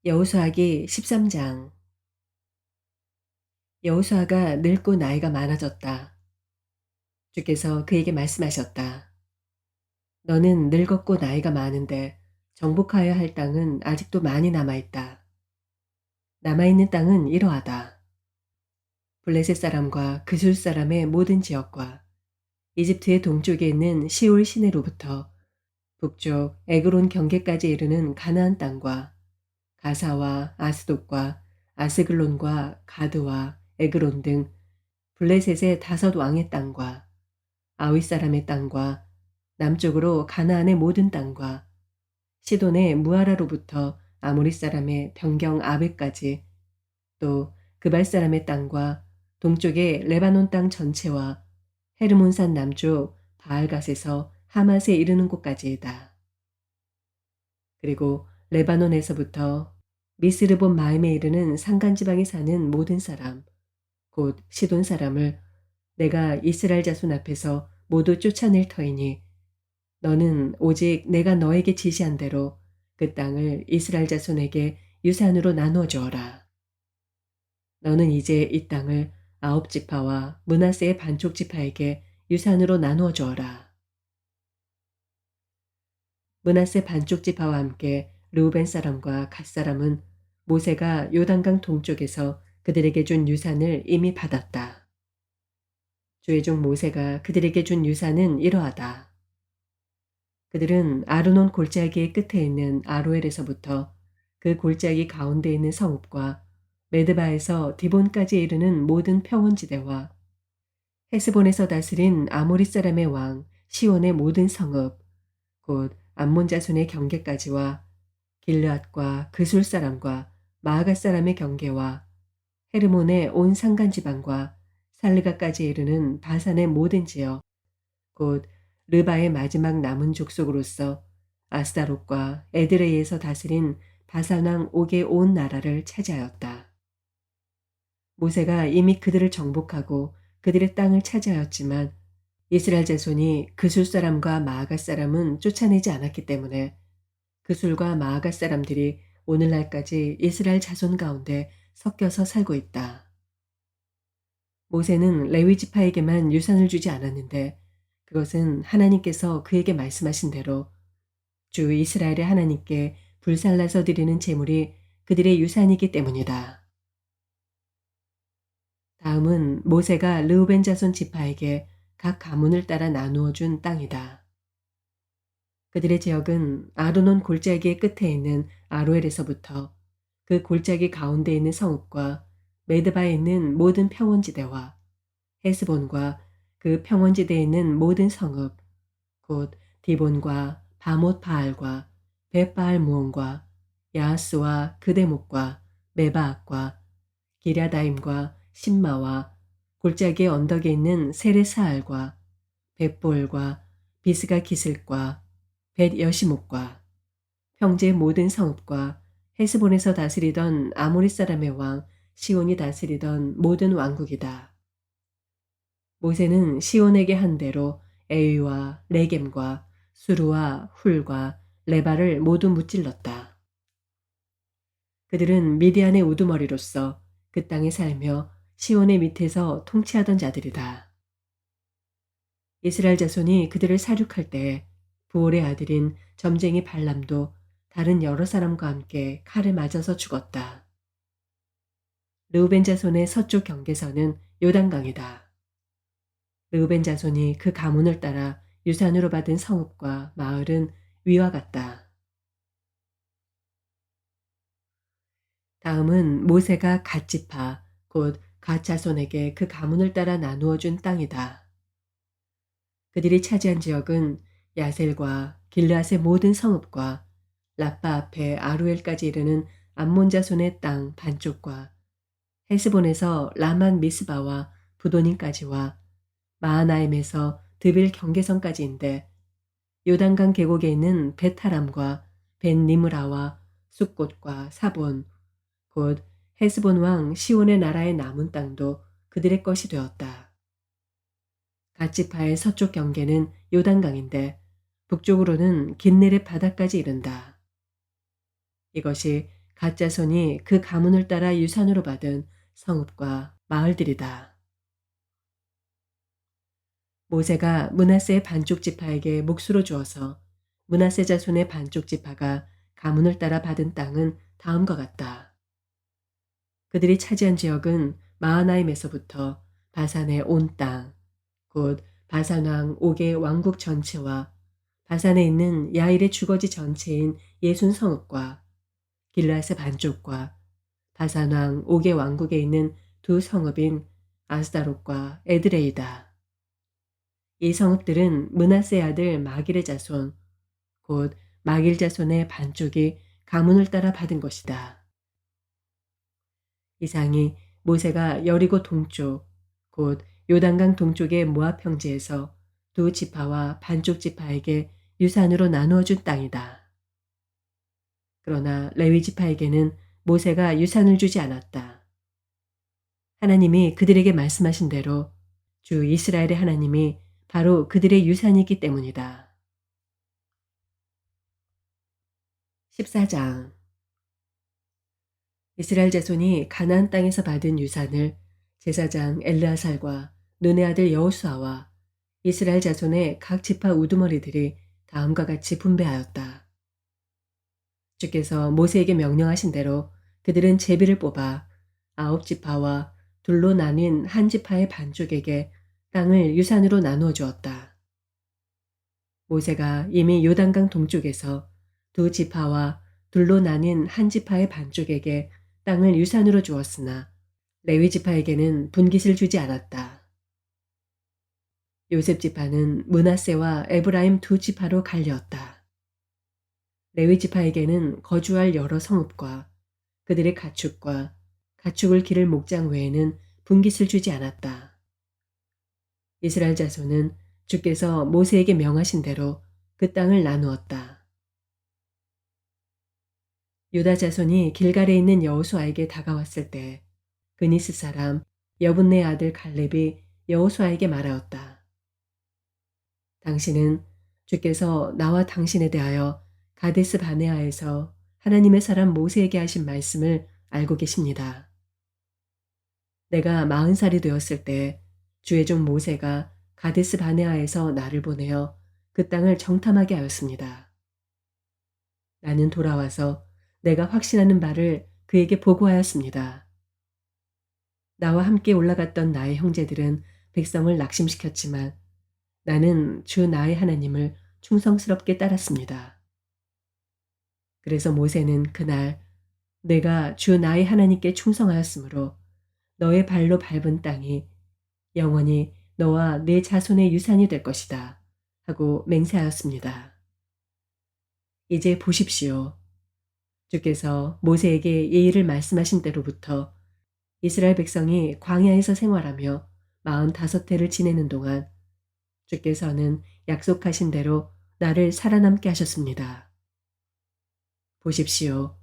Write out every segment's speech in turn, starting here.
여호수아기 13장. 여호수아가 늙고 나이가 많아졌다. 주께서 그에게 말씀하셨다. 너는 늙었고 나이가 많은데 정복하여야 할 땅은 아직도 많이 남아있다. 남아있는 땅은 이러하다. 블레셋 사람과 그술 사람의 모든 지역과 이집트의 동쪽에 있는 시올 시내로부터 북쪽 에그론 경계까지 이르는 가나안 땅과 가사와 아스돗과 아스글론과 가드와 에그론 등 블레셋의 5왕의 땅과 아윗 사람의 땅과 남쪽으로 가나안의 모든 땅과 시돈의 무아라로부터 아모리 사람의 변경 아베까지, 또 그발 사람의 땅과 동쪽의 레바논 땅 전체와 헤르몬산 남쪽 바알갓에서 하맛에 이르는 곳까지이다. 그리고 레바논에서부터 미스르본 마임에 이르는 산간지방에 사는 모든 사람, 곧 시돈 사람을 내가 이스라엘 자손 앞에서 모두 쫓아낼 터이니 너는 오직 내가 너에게 지시한 대로 그 땅을 이스라엘 자손에게 유산으로 나누어 주어라. 너는 이제 이 땅을 9지파와 므낫세의 반쪽 지파에게 유산으로 나누어 주어라. 므낫세 반쪽 지파와 함께 르우벤 사람과 갓 사람은 모세가 요단강 동쪽에서 그들에게 준 유산을 이미 받았다. 주의 종 모세가 그들에게 준 유산은 이러하다. 그들은 아르논 골짜기의 끝에 있는 아로엘에서부터 그 골짜기 가운데 있는 성읍과 메드바에서 디본까지 이르는 모든 평원지대와 헤스본에서 다스린 아모리 사람의 왕 시온의 모든 성읍, 곧 암몬 자손의 경계까지와 길르앗과 그술 사람과 마아갓 사람의 경계와 헤르몬의 온 산간 지방과 살르가까지 이르는 바산의 모든 지역, 곧 르바의 마지막 남은 족속으로서 아스다롯과 에드레이에서 다스린 바산 왕 옥의 온 나라를 차지하였다. 모세가 이미 그들을 정복하고 그들의 땅을 차지하였지만 이스라엘 자손이 그술 사람과 마아갓 사람은 쫓아내지 않았기 때문에 그술과 마아갓 사람들이 오늘날까지 이스라엘 자손 가운데 섞여서 살고 있다. 모세는 레위 지파에게만 유산을 주지 않았는데 그것은 하나님께서 그에게 말씀하신 대로 주 이스라엘의 하나님께 불살라서 드리는 제물이 그들의 유산이기 때문이다. 다음은 모세가 르우벤 자손 지파에게 각 가문을 따라 나누어 준 땅이다. 그들의 지역은 아르논 골짜기의 끝에 있는 아로엘에서부터 그 골짜기 가운데 있는 성읍과 메드바에 있는 모든 평원지대와 헤스본과 그 평원지대에 있는 모든 성읍, 곧 디본과 바못 바알과 벳바알 무온과 야하스와 그대목과 메바악과 기랴다임과 신마와 골짜기의 언덕에 있는 세레사알과 벳볼과 비스가 기슬과 벳 여시목과 평지의 모든 성읍과 헤스본에서 다스리던 아모리 사람의 왕 시온이 다스리던 모든 왕국이다. 모세는 시온에게 한 대로 에위와 레겜과 수르와 훌과 레바를 모두 무찔렀다. 그들은 미디안의 우두머리로서 그 땅에 살며 시온의 밑에서 통치하던 자들이다. 이스라엘 자손이 그들을 사륙할 때 부올의 아들인 점쟁이 발람도 다른 여러 사람과 함께 칼을 맞아서 죽었다. 르우벤 자손의 서쪽 경계선은 요단강이다. 르우벤 자손이 그 가문을 따라 유산으로 받은 성읍과 마을은 위와 같다. 다음은 모세가 갓 지파 곧 갓 자손에게 그 가문을 따라 나누어 준 땅이다. 그들이 차지한 지역은 야셀과 길르앗의 모든 성읍과 라빠 앞에 아루엘까지 이르는 암몬 자손의 땅 반쪽과 헤스본에서 라만 미스바와 부도님까지와 마하나임에서 드빌 경계선까지인데 요단강 계곡에 있는 베타람과 벤니므라와 숫꽃과 사본 곧 헤스본 왕 시온의 나라의 남은 땅도 그들의 것이 되었다. 갓지파의 서쪽 경계는 요단강인데 북쪽으로는 긴네렛 바다까지 이른다. 이것이 갓 자손이 그 가문을 따라 유산으로 받은 성읍과 마을들이다. 모세가 므낫세의 반쪽 지파에게 몫으로 주어서 므낫세 자손의 반쪽 지파가 가문을 따라 받은 땅은 다음과 같다. 그들이 차지한 지역은 마하나임에서부터 바산의 온 땅, 곧 바산 왕 옥의 왕국 전체와 바산에 있는 야일의 주거지 전체인 예순 성읍과 길르앗의 반쪽과 바산 왕 옥의 왕국에 있는 두 성읍인 아스다롯과 에드레이다. 이 성읍들은 므낫세 아들 마길의 자손, 곧 마길 자손의 반쪽이 가문을 따라 받은 것이다. 이상이 모세가 여리고 동쪽, 곧 요단강 동쪽의 모압 평지에서 두 지파와 반쪽 지파에게 유산으로 나누어 준 땅이다. 그러나 레위 지파에게는 모세가 유산을 주지 않았다. 하나님이 그들에게 말씀하신 대로 주 이스라엘의 하나님이 바로 그들의 유산이기 때문이다. 14장 이스라엘 자손이 가나안 땅에서 받은 유산을 제사장 엘르아살과 눈의 아들 여호수아와 이스라엘 자손의 각 지파 우두머리들이 다음과 같이 분배하였다. 주께서 모세에게 명령하신 대로 그들은 제비를 뽑아 9지파와 둘로 나뉜 한 지파의 반쪽에게 땅을 유산으로 나누어 주었다. 모세가 이미 요단강 동쪽에서 두 지파와 둘로 나뉜 한 지파의 반쪽에게 땅을 유산으로 주었으나 레위 지파에게는 분깃을 주지 않았다. 요셉 지파는 므낫세와 에브라임 두 지파로 갈렸다. 레위 지파에게는 거주할 여러 성읍과 그들의 가축과 가축을 기를 목장 외에는 분깃을 주지 않았다. 이스라엘 자손은 주께서 모세에게 명하신 대로 그 땅을 나누었다. 유다 자손이 길갈에 있는 여호수아에게 다가왔을 때 그니스 사람 여분네 아들 갈렙이 여호수아에게 말하였다. 당신은 주께서 나와 당신에 대하여 가데스 바네아에서 하나님의 사람 모세에게 하신 말씀을 알고 계십니다. 내가 40살이 되었을 때 주의 종 모세가 가데스 바네아에서 나를 보내어 그 땅을 정탐하게 하였습니다. 나는 돌아와서 내가 확신하는 바를 그에게 보고하였습니다. 나와 함께 올라갔던 나의 형제들은 백성을 낙심시켰지만 나는 주 나의 하나님을 충성스럽게 따랐습니다. 그래서 모세는 그날 내가 주 나의 하나님께 충성하였으므로 너의 발로 밟은 땅이 영원히 너와 내 자손의 유산이 될 것이다 하고 맹세하였습니다. 이제 보십시오. 주께서 모세에게 이 일을 말씀하신 때로부터 이스라엘 백성이 광야에서 생활하며 45해를 지내는 동안 주께서는 약속하신 대로 나를 살아남게 하셨습니다. 보십시오.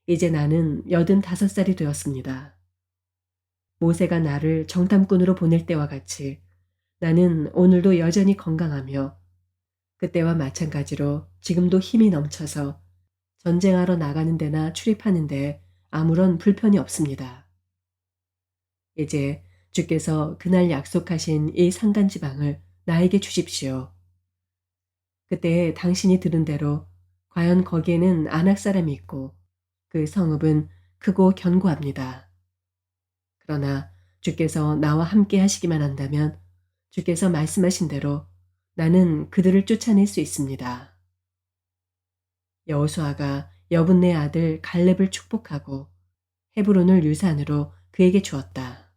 이제 나는 85살이 되었습니다. 모세가 나를 정탐꾼으로 보낼 때와 같이 나는 오늘도 여전히 건강하며 그때와 마찬가지로 지금도 힘이 넘쳐서 전쟁하러 나가는 데나 출입하는 데 아무런 불편이 없습니다. 이제 주께서 그날 약속하신 이 산간지방을 나에게 주십시오. 그때 당신이 들은 대로 과연 거기에는 아낙 사람이 있고 그 성읍은 크고 견고합니다. 그러나 주께서 나와 함께 하시기만 한다면 주께서 말씀하신 대로 나는 그들을 쫓아낼 수 있습니다. 여호수아가 여분네 아들 갈렙을 축복하고 헤브론을 유산으로 그에게 주었다.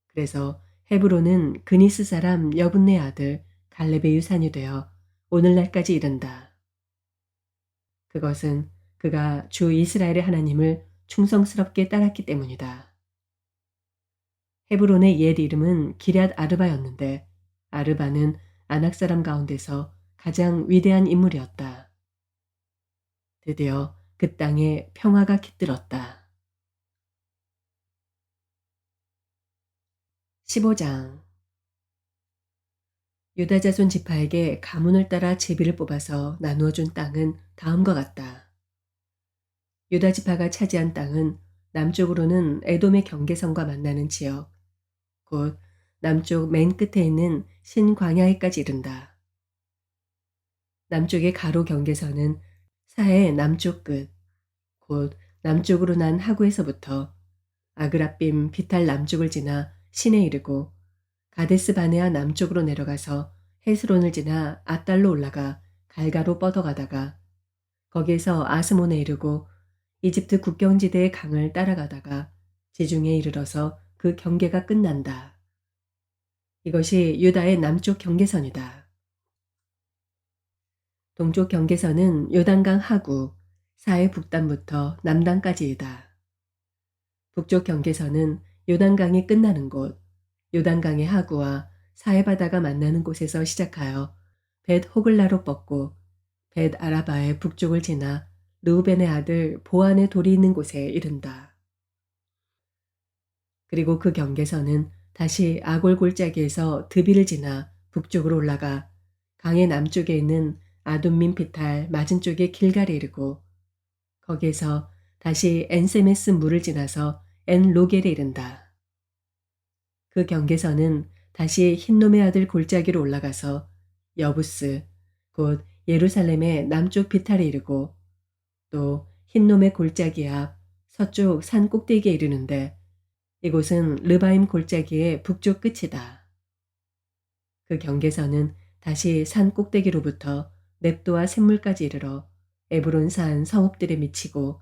그래서 헤브론은 그니스 사람 여분네 아들 갈렙의 유산이 되어 오늘날까지 이른다. 그것은 그가 주 이스라엘의 하나님을 충성스럽게 따랐기 때문이다. 헤브론의 옛 이름은 기럇 아르바였는데 아르바는 아낙 사람 가운데서 가장 위대한 인물이었다. 드디어 그 땅에 평화가 깃들었다. 15장 유다 자손 지파에게 가문을 따라 제비를 뽑아서 나누어 준 땅은 다음과 같다. 유다 지파가 차지한 땅은 남쪽으로는 에돔의 경계선과 만나는 지역, 곧 남쪽 맨 끝에 있는 신광야에까지 이른다. 남쪽의 가로 경계선은 사해의 남쪽 끝, 곧 남쪽으로 난 하구에서부터 아그라빔 비탈 남쪽을 지나 신에 이르고 가데스 바네아 남쪽으로 내려가서 헤스론을 지나 아달로 올라가 갈가로 뻗어가다가 거기에서 아스몬에 이르고 이집트 국경지대의 강을 따라가다가 지중해에 이르러서 그 경계가 끝난다. 이것이 유다의 남쪽 경계선이다. 동쪽 경계선은 요단강 하구, 사해 북단부터 남단까지이다. 북쪽 경계선은 요단강이 끝나는 곳, 요단강의 하구와 사해바다가 만나는 곳에서 시작하여 벳 호글라로 뻗고 벳 아라바의 북쪽을 지나 르우벤의 아들 보안의 돌이 있는 곳에 이른다. 그리고 그 경계선은 다시 아골 골짜기에서 드비를 지나 북쪽으로 올라가 강의 남쪽에 있는 아둠민 피탈 맞은쪽의 길갈에 이르고 거기에서 다시 엔세메스 물을 지나서 엔 로겔에 이른다. 그 경계선은 다시 흰놈의 아들 골짜기로 올라가서 여부스, 곧 예루살렘의 남쪽 비탈에 이르고 또 흰놈의 골짜기 앞 서쪽 산 꼭대기에 이르는데 이곳은 르바임 골짜기의 북쪽 끝이다. 그 경계선은 다시 산 꼭대기로부터 넵도와 샘물까지 이르러 에브론 산 성읍들에 미치고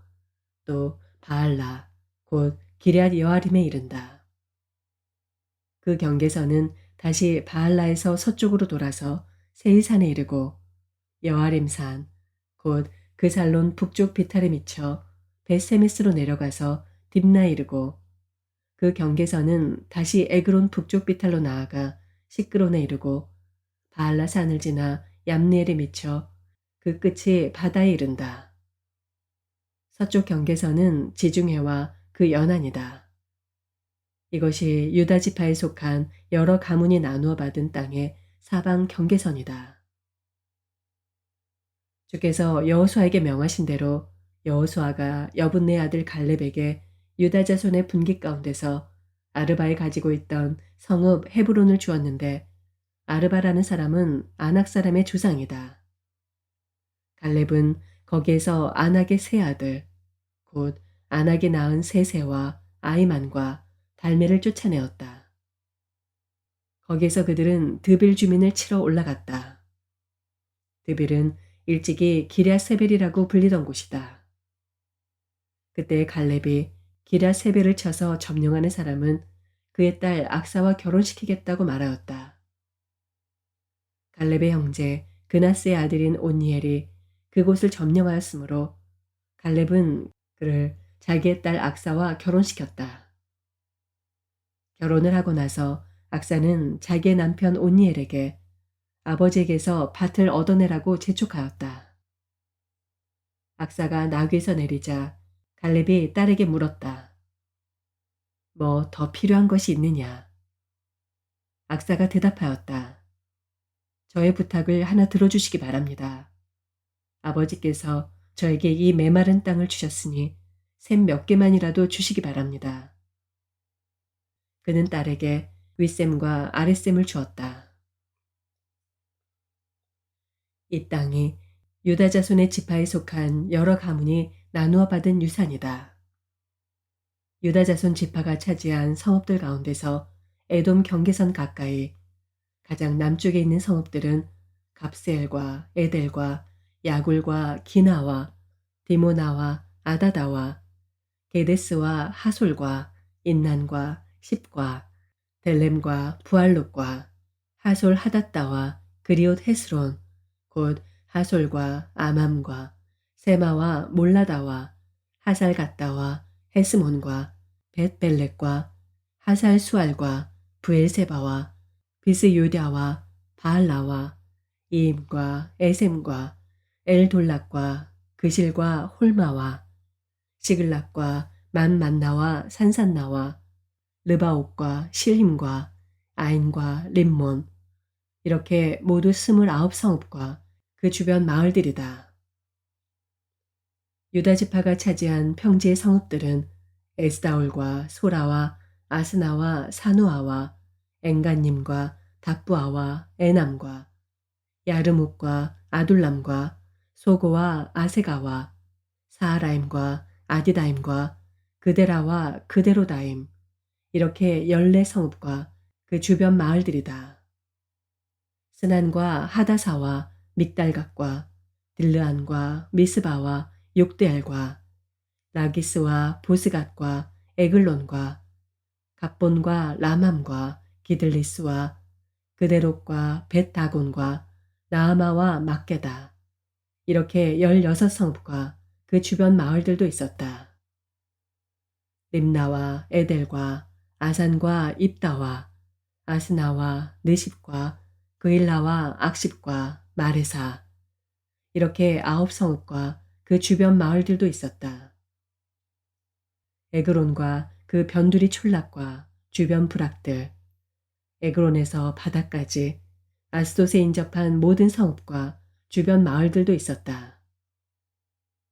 또 바알라 곧 기럇 여아림에 이른다. 그 경계선은 다시 바알라에서 서쪽으로 돌아서 세일산에 이르고 여아림산 곧 그 살론 북쪽 비탈에 미쳐 벳세메스로 내려가서 딥나에 이르고 그 경계선은 다시 에그론 북쪽 비탈로 나아가 시끄론에 이르고 바알라 산을 지나 얌니엘에 미쳐 그 끝이 바다에 이른다. 서쪽 경계선은 지중해와 그 연안이다. 이것이 유다 지파에 속한 여러 가문이 나누어 받은 땅의 사방 경계선이다. 주께서 여호수아에게 명하신 대로 여호수아가 여분네 아들 갈렙에게 유다 자손의 분깃 가운데서 아르바에 가지고 있던 성읍 헤브론을 주었는데 아르바라는 사람은 아낙 사람의 조상이다. 갈렙은 거기에서 아낙의 세 아들, 곧 아낙이 낳은 세세와 아이만과 달메를 쫓아내었다. 거기에서 그들은 드빌 주민을 치러 올라갔다. 드빌은 일찍이 기랴세벨이라고 불리던 곳이다. 그때 갈렙이 기랴세벨을 쳐서 점령하는 사람은 그의 딸 악사와 결혼시키겠다고 말하였다. 갈렙의 형제 그나스의 아들인 온니엘이 그곳을 점령하였으므로 갈렙은 그를 자기의 딸 악사와 결혼시켰다. 결혼을 하고 나서 악사는 자기의 남편 온니엘에게 아버지에게서 밭을 얻어내라고 재촉하였다. 악사가 나귀에서 내리자 갈렙이 딸에게 물었다. 뭐 더 필요한 것이 있느냐? 악사가 대답하였다. 저의 부탁을 하나 들어주시기 바랍니다. 아버지께서 저에게 이 메마른 땅을 주셨으니 샘 몇 개만이라도 주시기 바랍니다. 그는 딸에게 윗샘과 아랫샘을 주었다. 이 땅이 유다 자손의 지파에 속한 여러 가문이 나누어 받은 유산이다. 유다 자손 지파가 차지한 성읍들 가운데서 에돔 경계선 가까이 가장 남쪽에 있는 성읍들은 갑세엘과 에델과 야굴과 기나와 디모나와 아다다와 게데스와 하솔과 인난과 십과 델렘과 부알롯과 하솔 하닷다와 그리옷 헤스론 곧 하솔과 아맘과 세마와 몰라다와 하살 갔다와 헤스몬과 벳벨렉과 하살 수알과 부엘세바와 비스 유다와 바알라와 이임과 에셈과 엘돌락과 그실과 홀마와 시글락과 만만나와 산산나와 르바옥과 실힘과 아인과 림몬 이렇게 모두 29성읍과 그 주변 마을들이다. 유다 지파가 차지한 평지의 성읍들은 에스다올과 소라와 아스나와 사누아와 엔간님과 답부아와 에남과 야르묵과 아둘람과 소고와 아세가와 사하라임과 아디다임과 그데라와 그데로다임 이렇게 14성읍과 그 주변 마을들이다. 스난과 하다사와 믹달각과 딜르안과 미스바와 욕대알과 라기스와 보스갓과 에글론과 갑본과 라맘과 기들리스와 그데롯과 벳다곤과 나아마와 막게다. 이렇게 16성읍과 그 주변 마을들도 있었다. 림나와 에델과 아산과 입다와 아스나와 느십과 그일라와 악십과 마레사 이렇게 9성읍과 그 주변 마을들도 있었다. 에그론과 그 변두리 촌락과 주변 부락들 에그론에서 바다까지 아스돗에 인접한 모든 성읍과 주변 마을들도 있었다.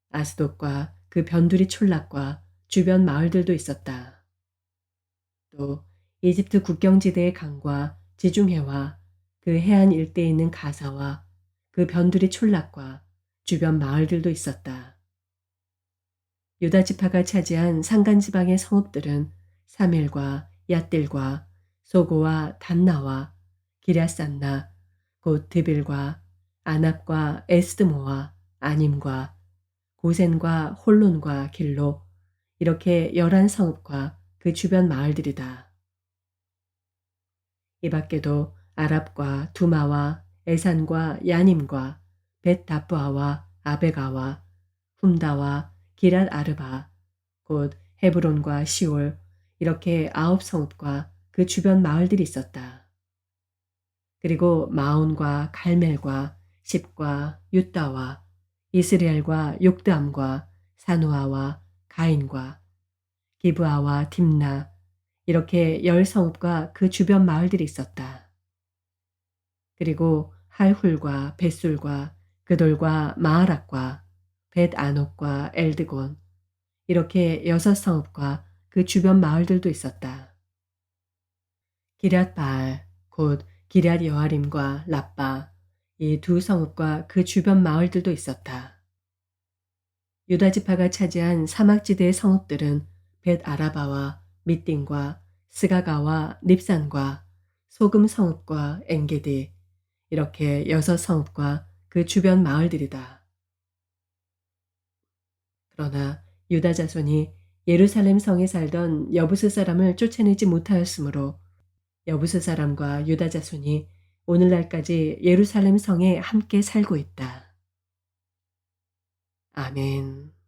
아스돗과 그 변두리 촌락과 주변 마을들도 있었다. 또 이집트 국경지대의 강과 지중해와 그 해안 일대에 있는 가사와 그 변두리 촌락과 주변 마을들도 있었다. 유다 지파가 차지한 산간지방의 성읍들은 사멜과 얏딜과 소고와 단나와 기랴산나 곧 드빌과 아납과 에스드모와 아님과 고센과 홀론과 길로 이렇게 11성읍과 그 주변 마을들이다. 이 밖에도 아랍과 두마와 에산과 야님과 벳다부아와 아베가와 훔다와 기랏 아르바 곧 헤브론과 시올 이렇게 9성읍과 그 주변 마을들이 있었다. 그리고 마온과 갈멜과 십과 유다와 이스라엘과 욕담과 사누아와 가인과 기브아와 딥나 이렇게 10성읍과 그 주변 마을들이 있었다. 그리고 할훌과 벳술과 그돌과 마하락과 벳아녹과 엘드곤 이렇게 6성읍과 그 주변 마을들도 있었다. 기럇바알 곧 기럇 여아림과 라빠 이 2성읍과 그 주변 마을들도 있었다. 유다 지파가 차지한 사막지대의 성읍들은 벳 아라바와 밑딘과 스가가와 닙산과 소금 성읍과 엔게디 이렇게 6성읍과 그 주변 마을들이다. 그러나 유다 자손이 예루살렘 성에 살던 여부스 사람을 쫓아내지 못하였으므로 여부스 사람과 유다 자손이 오늘날까지 예루살렘 성에 함께 살고 있다. 아멘.